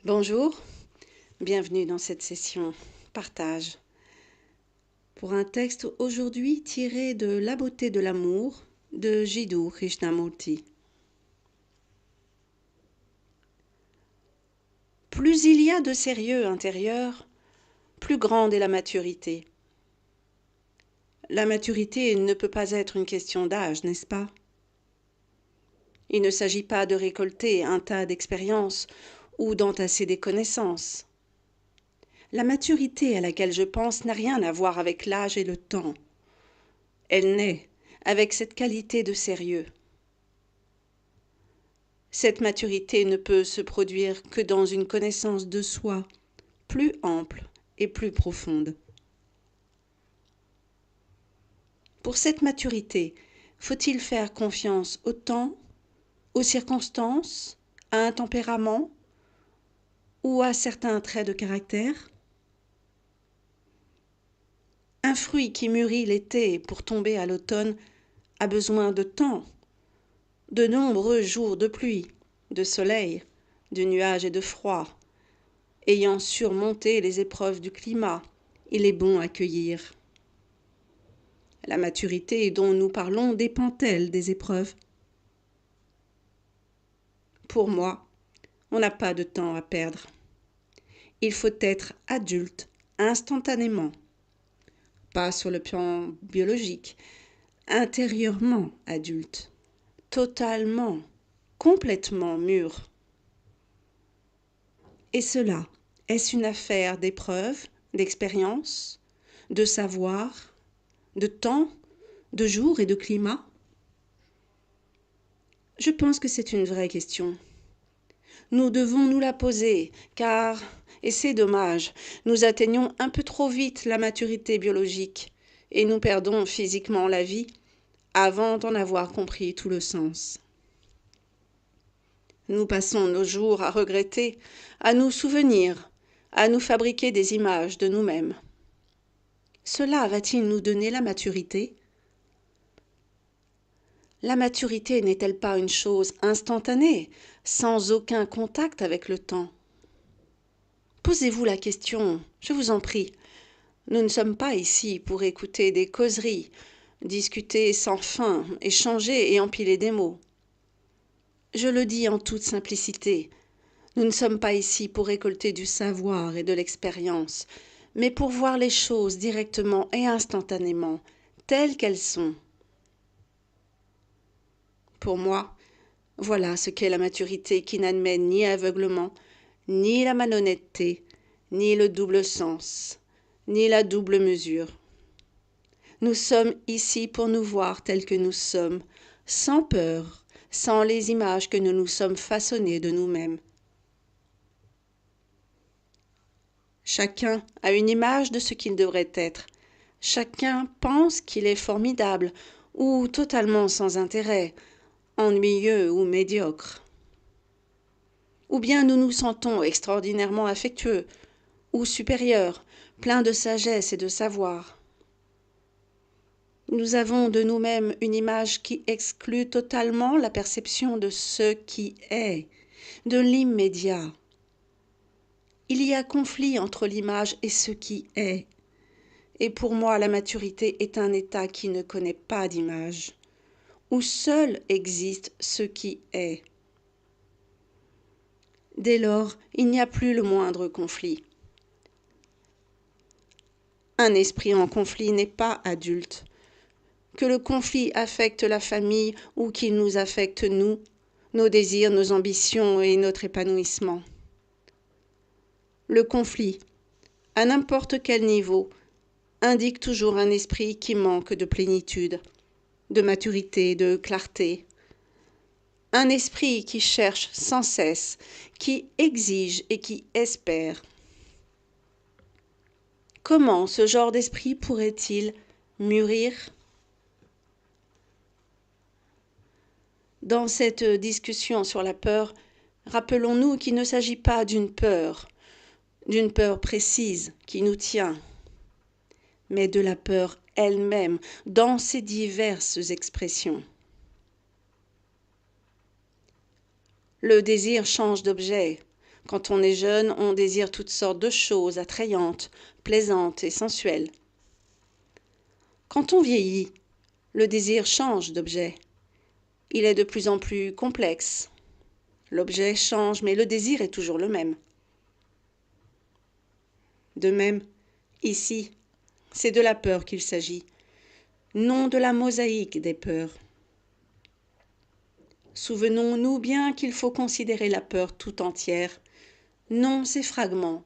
Bonjour, bienvenue dans cette session partage pour un texte aujourd'hui tiré de La beauté de l'amour de Jiddu Krishnamurti. Plus il y a de sérieux intérieur, plus grande est la maturité. La maturité ne peut pas être une question d'âge, n'est-ce pas? Il ne s'agit pas de récolter un tas d'expériences ou d'entasser des connaissances. La maturité à laquelle je pense n'a rien à voir avec l'âge et le temps. Elle naît avec cette qualité de sérieux. Cette maturité ne peut se produire que dans une connaissance de soi plus ample et plus profonde. Pour cette maturité, faut-il faire confiance au temps, aux circonstances, à un tempérament ou à certains traits de caractère? Un fruit qui mûrit l'été pour tomber à l'automne a besoin de temps, de nombreux jours de pluie, de soleil, de nuages et de froid. Ayant surmonté les épreuves du climat, il est bon à cueillir. La maturité dont nous parlons dépend-elle des épreuves? Pour moi, on n'a pas de temps à perdre. Il faut être adulte instantanément, pas sur le plan biologique, intérieurement adulte, totalement, complètement mûr. Et cela, est-ce une affaire d'épreuves, d'expérience, de savoir, de temps, de jours et de climat? Je pense que c'est une vraie question. Nous devons nous la poser, car, et c'est dommage, nous atteignons un peu trop vite la maturité biologique et nous perdons physiquement la vie avant d'en avoir compris tout le sens. Nous passons nos jours à regretter, à nous souvenir, à nous fabriquer des images de nous-mêmes. Cela va-t-il nous donner la maturité? La maturité n'est-elle pas une chose instantanée, sans aucun contact avec le temps? Posez-vous la question, je vous en prie. Nous ne sommes pas ici pour écouter des causeries, discuter sans fin, échanger et empiler des mots. Je le dis en toute simplicité, nous ne sommes pas ici pour récolter du savoir et de l'expérience, mais pour voir les choses directement et instantanément, telles qu'elles sont. Pour moi, voilà ce qu'est la maturité qui n'admet ni aveuglement, ni la malhonnêteté, ni le double sens, ni la double mesure. Nous sommes ici pour nous voir tels que nous sommes, sans peur, sans les images que nous nous sommes façonnées de nous-mêmes. Chacun a une image de ce qu'il devrait être. Chacun pense qu'il est formidable ou totalement sans intérêt, ennuyeux ou médiocre. Ou bien nous nous sentons extraordinairement affectueux ou supérieurs, pleins de sagesse et de savoir. Nous avons de nous-mêmes une image qui exclut totalement la perception de ce qui est, de l'immédiat. Il y a conflit entre l'image et ce qui est. Et pour moi, la maturité est un état qui ne connaît pas d'image, où seul existe ce qui est. Dès lors, il n'y a plus le moindre conflit. Un esprit en conflit n'est pas adulte. Que le conflit affecte la famille ou qu'il nous affecte nous, nos désirs, nos ambitions et notre épanouissement. Le conflit, à n'importe quel niveau, indique toujours un esprit qui manque de plénitude, de maturité, de clarté. Un esprit qui cherche sans cesse, qui exige et qui espère. Comment ce genre d'esprit pourrait-il mûrir? Dans cette discussion sur la peur, rappelons-nous qu'il ne s'agit pas d'une peur précise qui nous tient, mais de la peur elle-même dans ses diverses expressions. Le désir change d'objet, Quand on est jeune, on désire toutes sortes de choses attrayantes, plaisantes et sensuelles. Quand on vieillit, le désir change d'objet. Il est de plus en plus complexe. L'objet change, mais le désir est toujours le même. De même, ici, c'est de la peur qu'il s'agit, non de la mosaïque des peurs. Souvenons-nous bien qu'il faut considérer la peur tout entière, non ses fragments.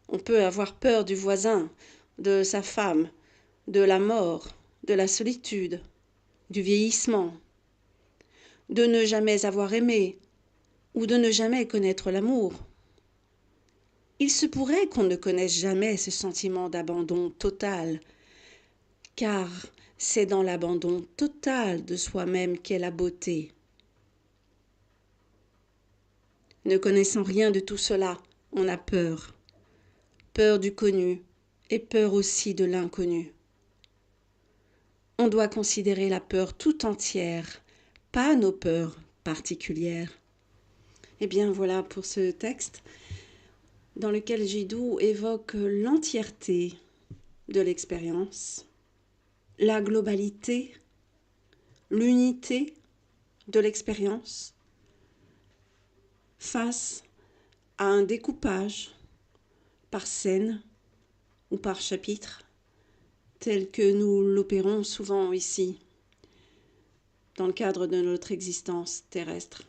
On peut avoir peur du voisin, de sa femme, de la mort, de la solitude, du vieillissement, de ne jamais avoir aimé ou de ne jamais connaître l'amour. Il se pourrait qu'on ne connaisse jamais ce sentiment d'abandon total, car c'est dans l'abandon total de soi-même qu'est la beauté. Ne connaissant rien de tout cela, on a peur. Peur du connu et peur aussi de l'inconnu. On doit considérer la peur tout entière, pas nos peurs particulières. Eh bien voilà pour ce texte dans lequel Jiddu évoque l'entièreté de l'expérience, la globalité, l'unité de l'expérience face à un découpage par scène ou par chapitre tel que nous l'opérons souvent ici dans le cadre de notre existence terrestre.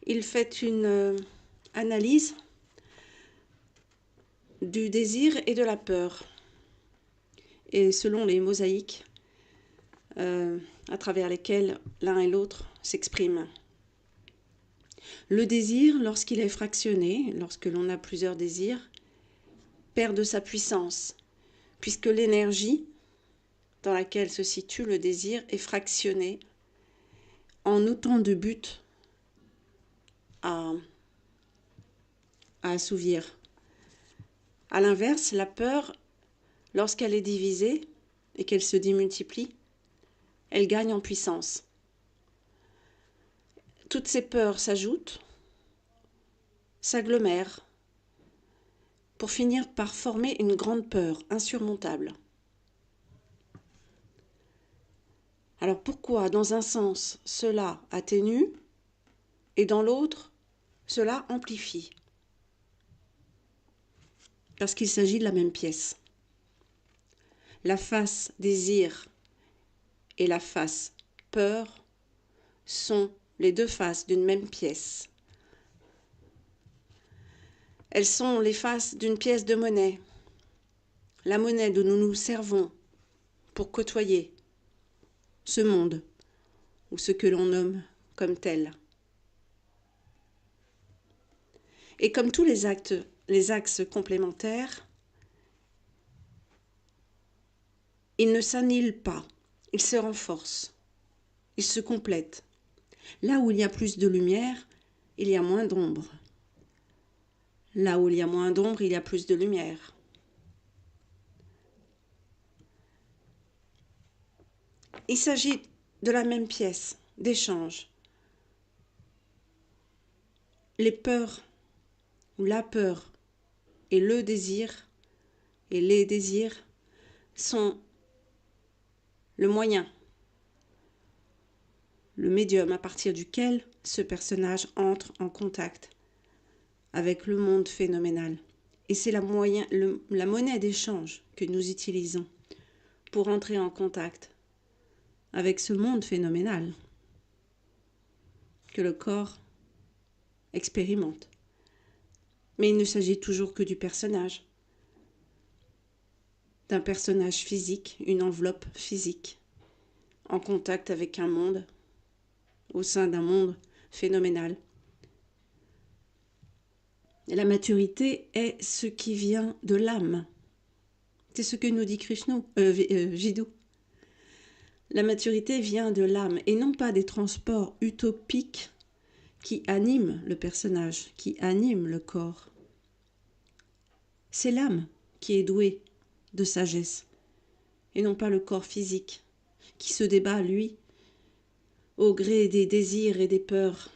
Il fait une analyse du désir et de la peur, et selon les mosaïques à travers lesquelles l'un et l'autre s'expriment. Le désir, lorsqu'il est fractionné, lorsque l'on a plusieurs désirs, perd de sa puissance, puisque l'énergie dans laquelle se situe le désir est fractionnée en autant de buts à assouvir. À l'inverse, la peur, lorsqu'elle est divisée et qu'elle se démultiplie, elle gagne en puissance. Toutes ces peurs s'ajoutent, s'agglomèrent, pour finir par former une grande peur insurmontable. Alors pourquoi, dans un sens, cela atténue et dans l'autre, cela amplifie? Parce qu'il s'agit de la même pièce. La face désir et la face peur sont les deux faces d'une même pièce. Elles sont les faces d'une pièce de monnaie, la monnaie dont nous nous servons pour côtoyer ce monde, ou ce que l'on nomme comme tel. Et comme tous les axes complémentaires, ils ne s'annihilent pas, ils se renforcent, ils se complètent. Là où il y a plus de lumière, il y a moins d'ombre. Là où il y a moins d'ombre, il y a plus de lumière. Il s'agit de la même pièce, d'échange. Les peurs, ou la peur, et le désir, et les désirs, sont le moyen, le médium à partir duquel ce personnage entre en contact avec le monde phénoménal. Et c'est la monnaie d'échange que nous utilisons pour entrer en contact avec ce monde phénoménal que le corps expérimente. Mais il ne s'agit toujours que du personnage, d'un personnage physique, une enveloppe physique, en contact avec un monde, au sein d'un monde phénoménal. Et la maturité est ce qui vient de l'âme. C'est ce que nous dit Jiddu. La maturité vient de l'âme et non pas des transports utopiques qui animent le personnage, qui animent le corps. C'est l'âme qui est douée de sagesse et non pas le corps physique qui se débat, lui, au gré des désirs et des peurs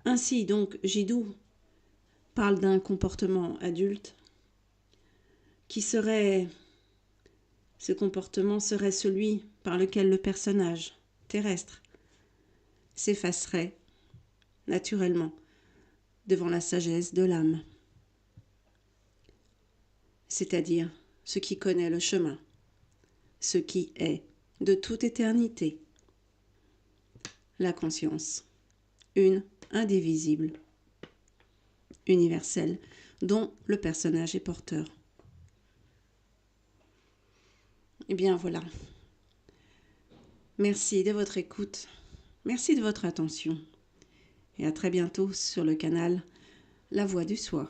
Ainsi donc, Jiddu parle d'un comportement adulte qui serait... Ce comportement serait celui par lequel le personnage terrestre s'effacerait naturellement devant la sagesse de l'âme, c'est-à-dire ce qui connaît le chemin, ce qui est de toute éternité, la conscience, une, indivisible, universelle, dont le personnage est porteur. Eh bien voilà. Merci de votre écoute, merci de votre attention et à très bientôt sur le canal La Voix du Soi.